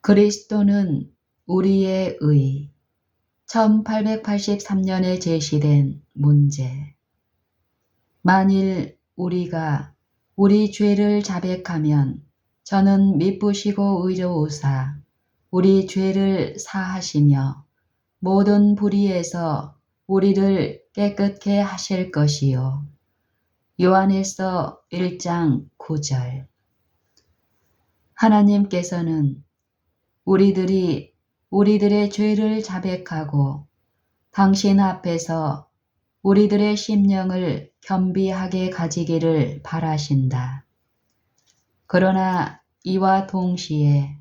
그리스도는 우리의 의. 1883년에 제시된 문제. 만일 우리가 우리 죄를 자백하면 저는 미쁘시고 의로우사 우리 죄를 사하시며 모든 불의에서 우리를 깨끗게 하실 것이요. 요한일서 1장 9절. 하나님께서는 우리들이 우리들의 죄를 자백하고 당신 앞에서 우리들의 심령을 겸비하게 가지기를 바라신다. 그러나 이와 동시에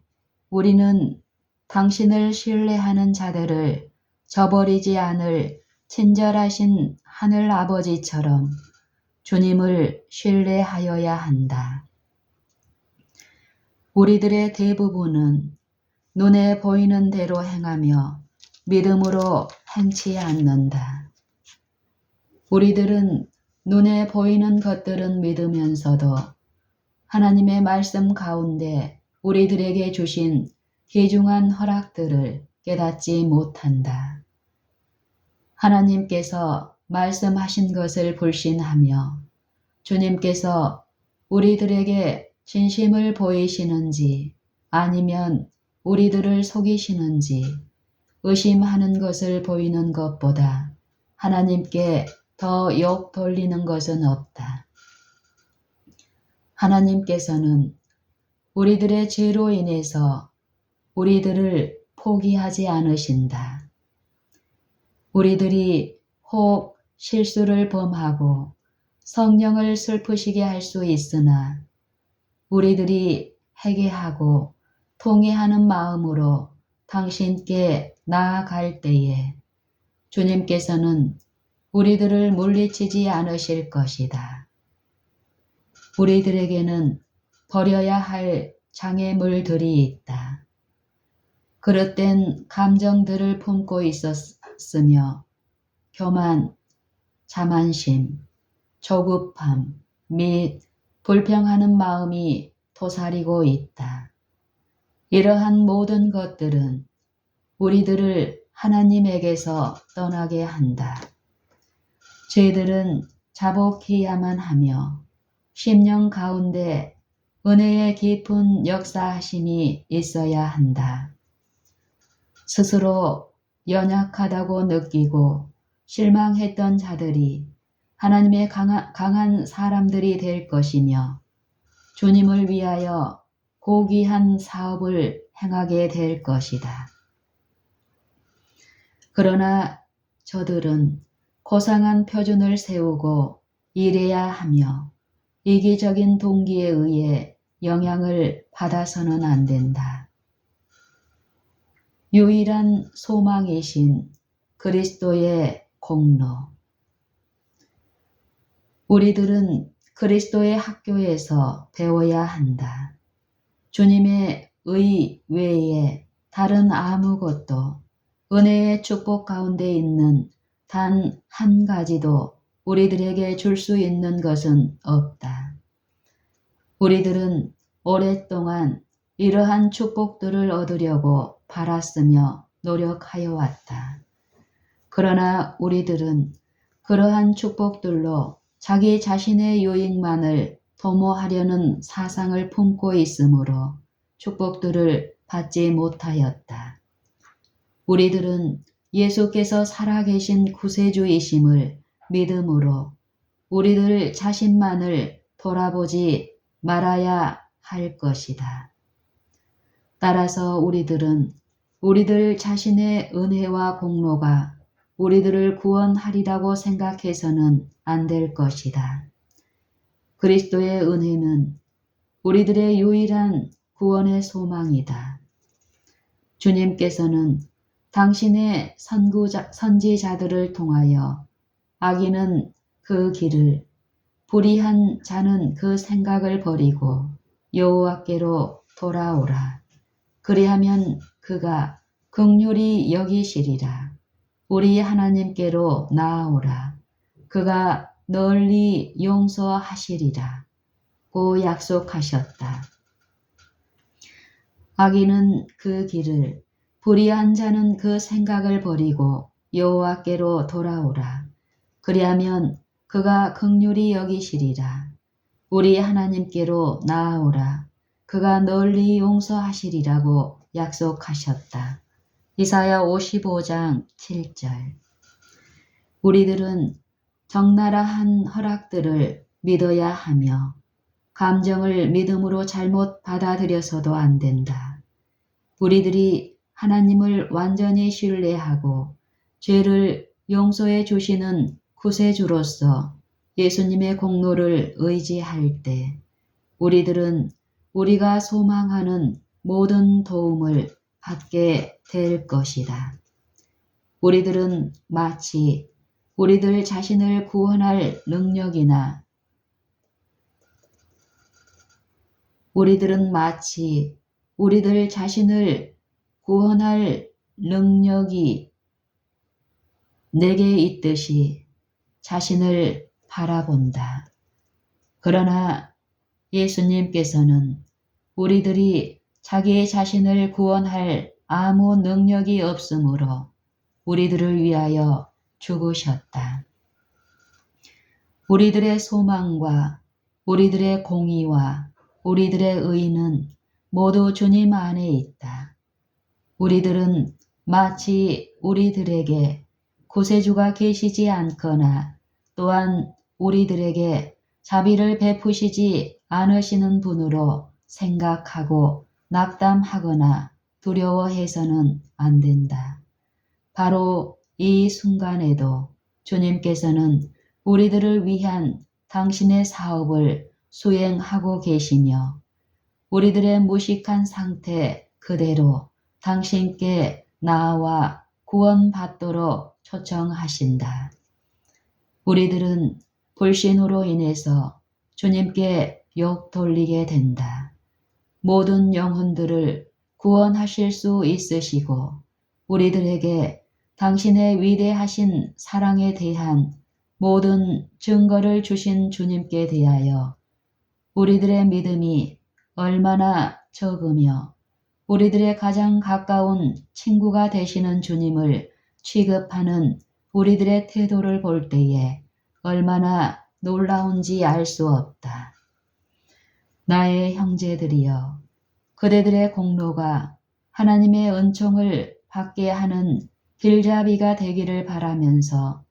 우리는 당신을 신뢰하는 자들을 저버리지 않을 친절하신 하늘 아버지처럼 주님을 신뢰하여야 한다. 우리들의 대부분은 눈에 보이는 대로 행하며 믿음으로 행치 않는다. 우리들은 눈에 보이는 것들은 믿으면서도 하나님의 말씀 가운데 우리들에게 주신 귀중한 허락들을 깨닫지 못한다. 하나님께서 말씀하신 것을 불신하며 주님께서 우리들에게 진심을 보이시는지 아니면 우리들을 속이시는지 의심하는 것을 보이는 것보다 하나님께 더 욕 돌리는 것은 없다. 하나님께서는 우리들의 죄로 인해서 우리들을 포기하지 않으신다. 우리들이 혹 실수를 범하고 성령을 슬프시게 할 수 있으나 우리들이 회개하고 통회하는 마음으로 당신께 나아갈 때에 주님께서는 우리들을 물리치지 않으실 것이다. 우리들에게는 버려야 할 장애물들이 있다. 그릇된 감정들을 품고 있었으며 교만, 자만심, 조급함 및 불평하는 마음이 도사리고 있다. 이러한 모든 것들은 우리들을 하나님에게서 떠나게 한다. 죄들은 자복해야만 하며 심령 가운데 은혜의 깊은 역사하심이 있어야 한다. 스스로 연약하다고 느끼고 실망했던 자들이 하나님의 강한 사람들이 될 것이며 주님을 위하여 고귀한 사업을 행하게 될 것이다. 그러나 저들은 고상한 표준을 세우고 일해야 하며 이기적인 동기에 의해 영향을 받아서는 안 된다. 유일한 소망이신 그리스도의 공로. 우리들은 그리스도의 학교에서 배워야 한다. 주님의 의 외에 다른 아무것도 은혜의 축복 가운데 있는 단 한 가지도 우리들에게 줄 수 있는 것은 없다. 우리들은 오랫동안 이러한 축복들을 얻으려고 바랐으며 노력하여 왔다. 그러나 우리들은 그러한 축복들로 자기 자신의 유익만을 도모하려는 사상을 품고 있으므로 축복들을 받지 못하였다. 우리들은 예수께서 살아계신 구세주이심을 믿음으로 우리들 자신만을 돌아보지 말아야 할 것이다. 따라서 우리들은 우리들 자신의 은혜와 공로가 우리들을 구원하리라고 생각해서는 안 될 것이다. 그리스도의 은혜는 우리들의 유일한 구원의 소망이다. 주님께서는 당신의 선지자들을 통하여 악인은 그 길을, 불의한 자는 그 생각을 버리고 여호와께로 돌아오라. 그리하면 그가 긍휼히 여기시리라. 우리 하나님께로 나아오라. 그가 널리 용서하시리라. 고 약속하셨다. 악인은 그 길을, 불의한 자는 그 생각을 버리고 여호와께로 돌아오라. 그리하면 그가 긍휼히 여기시리라. 우리 하나님께로 나아오라. 그가 널리 용서하시리라고 약속하셨다. 이사야 55장 7절. 우리들은 적나라한 허락들을 믿어야 하며 감정을 믿음으로 잘못 받아들여서도 안 된다. 우리들이 하나님을 완전히 신뢰하고 죄를 용서해 주시는 구세주로서 예수님의 공로를 의지할 때 우리들은 우리가 소망하는 모든 도움을 받게 될 것이다. 우리들은 마치 우리들 자신을 구원할 능력이나 우리들 자신을 구원할 능력이 내게 있듯이 자신을 바라본다. 그러나 예수님께서는 우리들이 자기 자신을 구원할 아무 능력이 없으므로 우리들을 위하여 죽으셨다. 우리들의 소망과 우리들의 공의와 우리들의 의는 모두 주님 안에 있다. 우리들은 마치 우리들에게 구세주가 계시지 않거나 또한 우리들에게 자비를 베푸시지 않으시는 분으로 생각하고 낙담하거나 두려워해서는 안 된다. 바로 이 순간에도 주님께서는 우리들을 위한 당신의 사업을 수행하고 계시며 우리들의 무식한 상태 그대로 당신께 나아와 구원받도록 초청하신다. 우리들은 불신으로 인해서 주님께 욕 돌리게 된다. 모든 영혼들을 구원하실 수 있으시고 우리들에게 당신의 위대하신 사랑에 대한 모든 증거를 주신 주님께 대하여 우리들의 믿음이 얼마나 적으며 우리들의 가장 가까운 친구가 되시는 주님을 취급하는 우리들의 태도를 볼 때에 얼마나 놀라운지 알 수 없다. 나의 형제들이여, 그대들의 공로가 하나님의 은총을 받게 하는 길잡이가 되기를 바라면서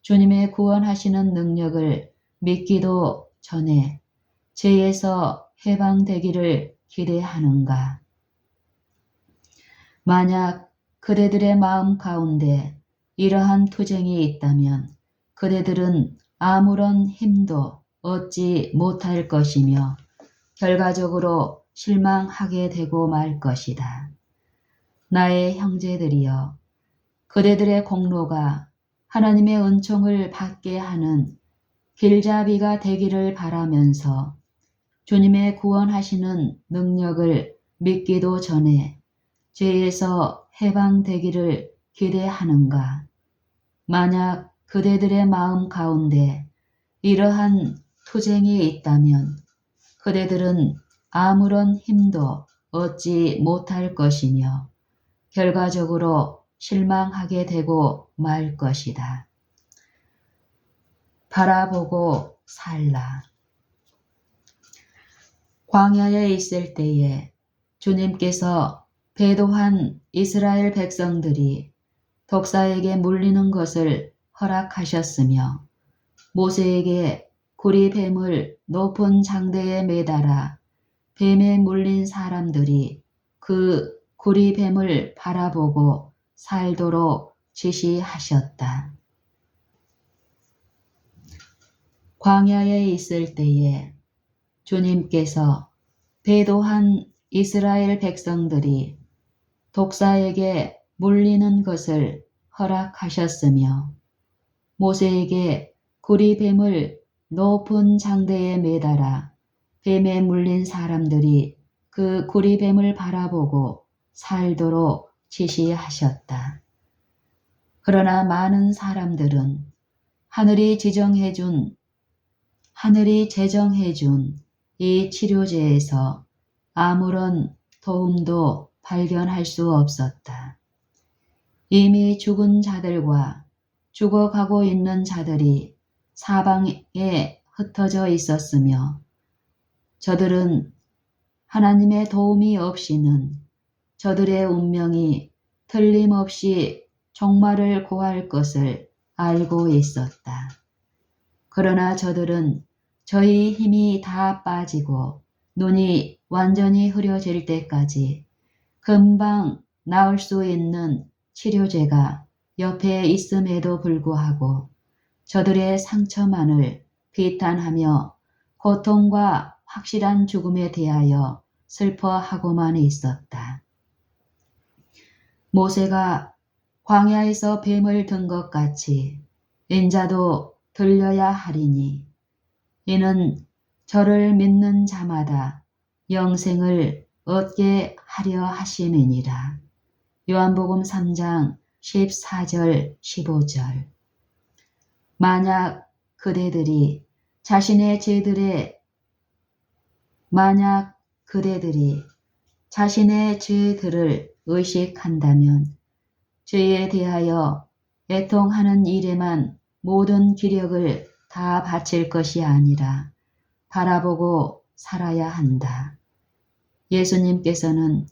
주님의 구원하시는 능력을 믿기도 전에 죄에서 해방되기를 기대하는가? 만약 그대들의 마음 가운데 이러한 투쟁이 있다면 그대들은 아무런 힘도 얻지 못할 것이며 결과적으로 실망하게 되고 말 것이다. 나의 형제들이여, 그대들의 공로가 하나님의 은총을 받게 하는 길잡이가 되기를 바라면서 주님의 구원하시는 능력을 믿기도 전에 죄에서 해방되기를 기대하는가? 만약 그대들의 마음 가운데 이러한 투쟁이 있다면 그대들은 아무런 힘도 얻지 못할 것이며 결과적으로 실망하게 되고 말 것이다. 바라보고 살라. 광야에 있을 때에 주님께서 배도한 이스라엘 백성들이 독사에게 물리는 것을 허락하셨으며 모세에게 구리 뱀을 높은 장대에 매달아 뱀에 물린 사람들이 그 구리 뱀을 바라보고 살도록 지시하셨다. 광야에 있을 때에 주님께서 배도한 이스라엘 백성들이 독사에게 물리는 것을 허락하셨으며 모세에게 구리뱀을 높은 장대에 매달아 뱀에 물린 사람들이 그 구리뱀을 바라보고 살도록 지시하셨다. 그러나 많은 사람들은 하늘이 제정해준 이 치료제에서 아무런 도움도 발견할 수 없었다. 이미 죽은 자들과 죽어가고 있는 자들이 사방에 흩어져 있었으며 저들은 하나님의 도움이 없이는 저들의 운명이 틀림없이 종말을 고할 것을 알고 있었다. 그러나 저들은 저희 힘이 다 빠지고 눈이 완전히 흐려질 때까지 금방 나을 수 있는 치료제가 옆에 있음에도 불구하고 저들의 상처만을 비탄하며 고통과 확실한 죽음에 대하여 슬퍼하고만 있었다. 모세가 광야에서 뱀을 든 것 같이 인자도 들려야 하리니 이는 저를 믿는 자마다 영생을 얻게 하려 하심이니라. 요한복음 3장 14절 15절. 만약 그대들이 자신의 죄들을 의식한다면 죄에 대하여 애통하는 일에만 모든 기력을 다 바칠 것이 아니라 바라보고 살아야 한다. 예수님께서는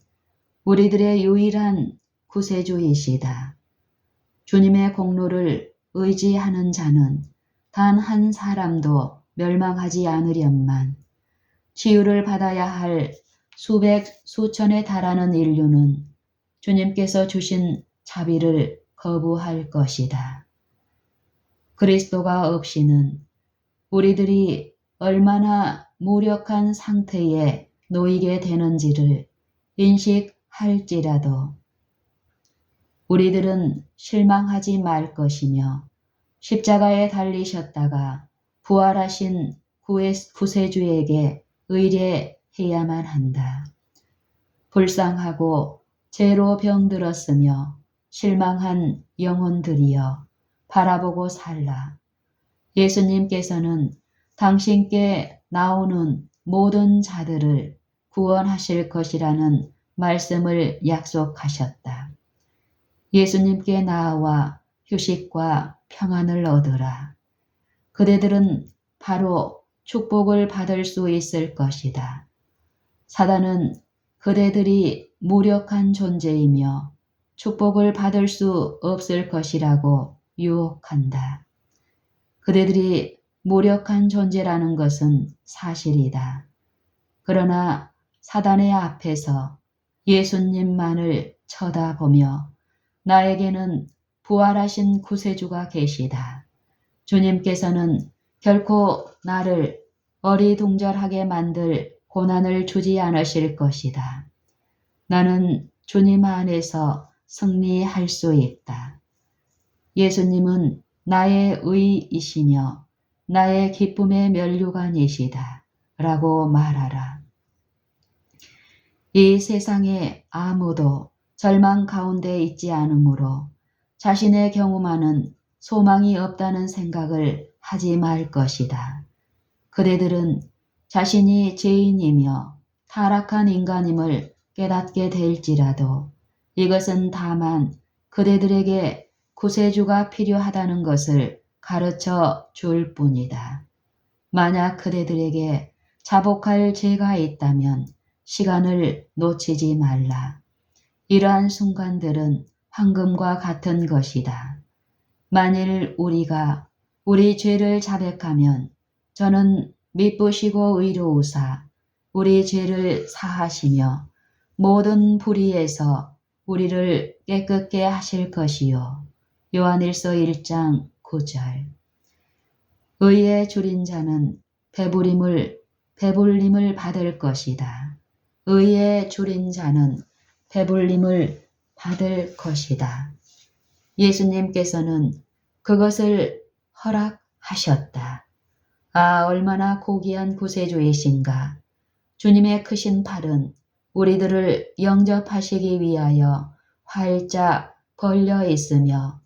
우리들의 유일한 구세주이시다. 주님의 공로를 의지하는 자는 단 한 사람도 멸망하지 않으련만 치유를 받아야 할 수백 수천에 달하는 인류는 주님께서 주신 자비를 거부할 것이다. 그리스도가 없이는 우리들이 얼마나 무력한 상태에 놓이게 되는지를 인식할지라도 우리들은 실망하지 말 것이며 십자가에 달리셨다가 부활하신 구세주에게 의뢰해야만 한다. 불쌍하고 죄로 병들었으며 실망한 영혼들이여 바라보고 살라. 예수님께서는 당신께 나오는 모든 자들을 구원하실 것이라는 말씀을 약속하셨다. 예수님께 나아와 휴식과 평안을 얻으라. 그대들은 바로 축복을 받을 수 있을 것이다. 사단은 그대들이 무력한 존재이며 축복을 받을 수 없을 것이라고 유혹한다. 그대들이 무력한 존재라는 것은 사실이다. 그러나 사단의 앞에서 예수님만을 쳐다보며 나에게는 부활하신 구세주가 계시다. 주님께서는 결코 나를 어리둥절하게 만들 고난을 주지 않으실 것이다. 나는 주님 안에서 승리할 수 있다. 예수님은 나의 의이시며 나의 기쁨의 면류관이시다. 라고 말하라. 이 세상에 아무도 절망 가운데 있지 않으므로 자신의 경우만은 소망이 없다는 생각을 하지 말 것이다. 그대들은 자신이 죄인이며 타락한 인간임을 깨닫게 될지라도 이것은 다만 그대들에게 구세주가 필요하다는 것을 가르쳐 줄 뿐이다. 만약 그대들에게 자복할 죄가 있다면 시간을 놓치지 말라. 이러한 순간들은 황금과 같은 것이다. 만일 우리가 우리 죄를 자백하면 저는 미쁘시고 의로우사 우리 죄를 사하시며 모든 불의에서 우리를 깨끗게 하실 것이요. 요한일서 1장 9절. 의에 줄인 자는 배불림을 받을 것이다. 의에 줄인 자는 배불림을 받을 것이다. 예수님께서는 그것을 허락하셨다. 아, 얼마나 고귀한 구세주이신가. 주님의 크신 팔은 우리들을 영접하시기 위하여 활짝 벌려 있으며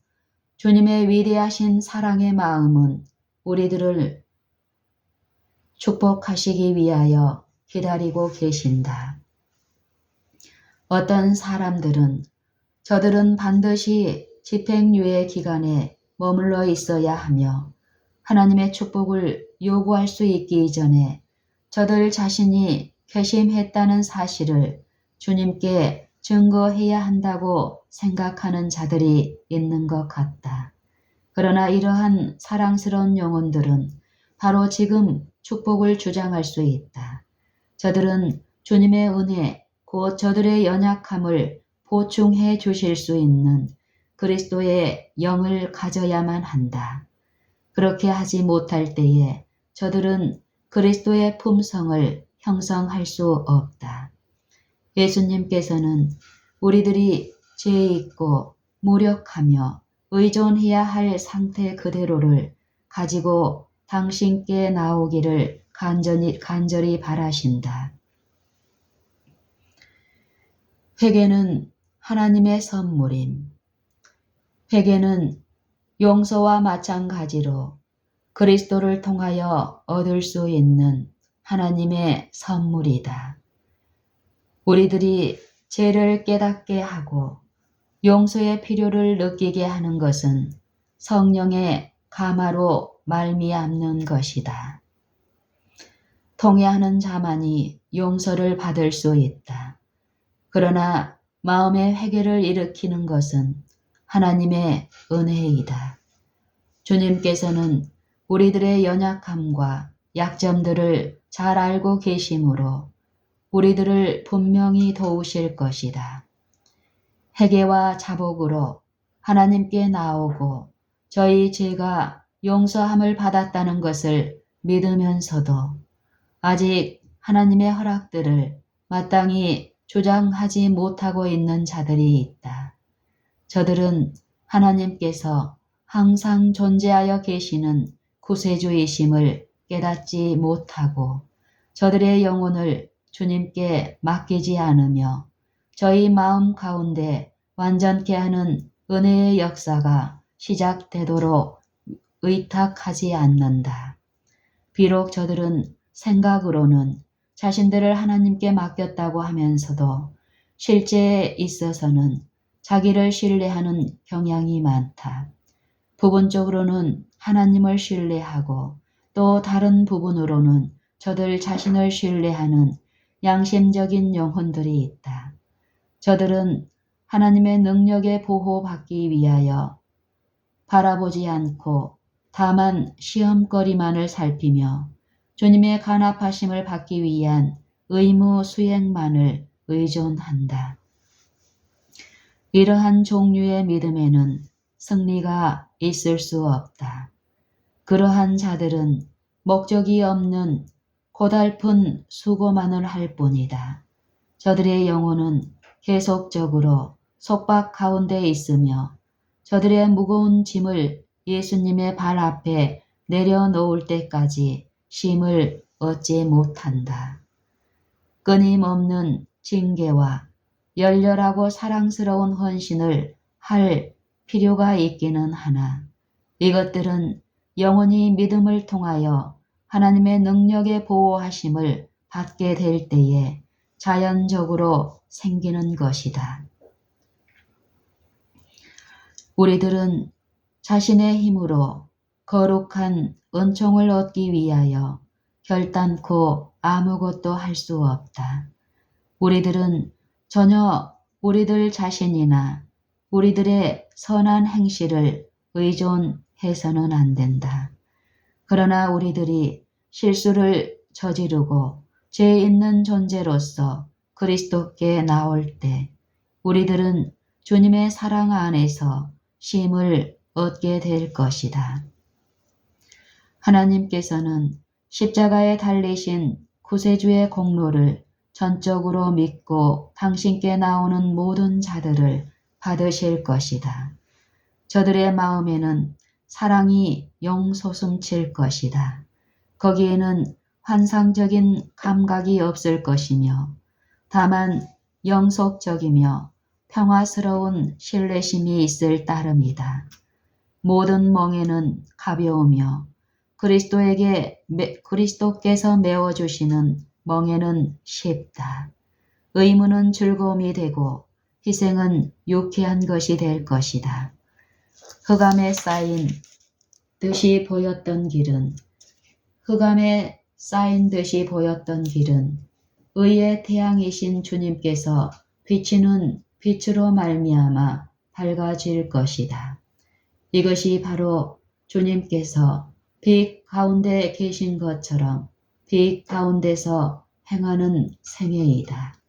주님의 위대하신 사랑의 마음은 우리들을 축복하시기 위하여 기다리고 계신다. 어떤 사람들은 저들은 반드시 집행유예 기간에 머물러 있어야 하며 하나님의 축복을 요구할 수 있기 이전에 저들 자신이 결심했다는 사실을 주님께 증거해야 한다고 생각하는 자들이 있는 것 같다. 그러나 이러한 사랑스러운 영혼들은 바로 지금 축복을 주장할 수 있다. 저들은 주님의 은혜, 곧 저들의 연약함을 보충해 주실 수 있는 그리스도의 영을 가져야만 한다. 그렇게 하지 못할 때에 저들은 그리스도의 품성을 형성할 수 없다. 예수님께서는 우리들이 죄 있고 무력하며 의존해야 할 상태 그대로를 가지고 당신께 나오기를 간절히 바라신다. 회개는 하나님의 선물임. 회개는 용서와 마찬가지로 그리스도를 통하여 얻을 수 있는 하나님의 선물이다. 우리들이 죄를 깨닫게 하고 용서의 필요를 느끼게 하는 것은 성령의 감화로 말미암는 것이다. 통회하는 자만이 용서를 받을 수 있다. 그러나 마음의 회개를 일으키는 것은 하나님의 은혜이다. 주님께서는 우리들의 연약함과 약점들을 잘 알고 계시므로 우리들을 분명히 도우실 것이다. 회개와 자복으로 하나님께 나오고 저희 죄가 용서함을 받았다는 것을 믿으면서도 아직 하나님의 허락들을 마땅히 주장하지 못하고 있는 자들이 있다. 저들은 하나님께서 항상 존재하여 계시는 구세주이심을 깨닫지 못하고 저들의 영혼을 주님께 맡기지 않으며 저희 마음 가운데 완전케 하는 은혜의 역사가 시작되도록 의탁하지 않는다. 비록 저들은 생각으로는 자신들을 하나님께 맡겼다고 하면서도 실제에 있어서는 자기를 신뢰하는 경향이 많다. 부분적으로는 하나님을 신뢰하고 또 다른 부분으로는 저들 자신을 신뢰하는 양심적인 영혼들이 있다. 저들은 하나님의 능력에 보호받기 위하여 바라보지 않고 다만 시험거리만을 살피며 주님의 간합하심을 받기 위한 의무 수행만을 의존한다. 이러한 종류의 믿음에는 승리가 있을 수 없다. 그러한 자들은 목적이 없는 고달픈 수고만을 할 뿐이다. 저들의 영혼은 계속적으로 속박 가운데 있으며 저들의 무거운 짐을 예수님의 발 앞에 내려놓을 때까지 쉼을 얻지 못한다. 끊임없는 징계와 열렬하고 사랑스러운 헌신을 할 필요가 있기는 하나 이것들은 영원히 믿음을 통하여 하나님의 능력의 보호하심을 받게 될 때에 자연적으로 생기는 것이다. 우리들은 자신의 힘으로 거룩한 은총을 얻기 위하여 결단코 아무것도 할 수 없다. 우리들은 전혀 우리들 자신이나 우리들의 선한 행실을 의존해서는 안 된다. 그러나 우리들이 실수를 저지르고 죄 있는 존재로서 그리스도께 나올 때 우리들은 주님의 사랑 안에서 쉼을 얻게 될 것이다. 하나님께서는 십자가에 달리신 구세주의 공로를 전적으로 믿고 당신께 나오는 모든 자들을 받으실 것이다. 저들의 마음에는 사랑이 용솟음칠 것이다. 거기에는 환상적인 감각이 없을 것이며 다만 영속적이며 평화스러운 신뢰심이 있을 따름이다. 모든 멍에는 가벼우며 그리스도께서 메워주시는 멍에는 쉽다. 의무는 즐거움이 되고 희생은 유쾌한 것이 될 것이다. 흑암에 쌓인 듯이 보였던 길은 의의 태양이신 주님께서 비치는 빛으로 말미암아 밝아질 것이다. 이것이 바로 주님께서 빛 가운데 계신 것처럼 빛 가운데서 행하는 생애이다.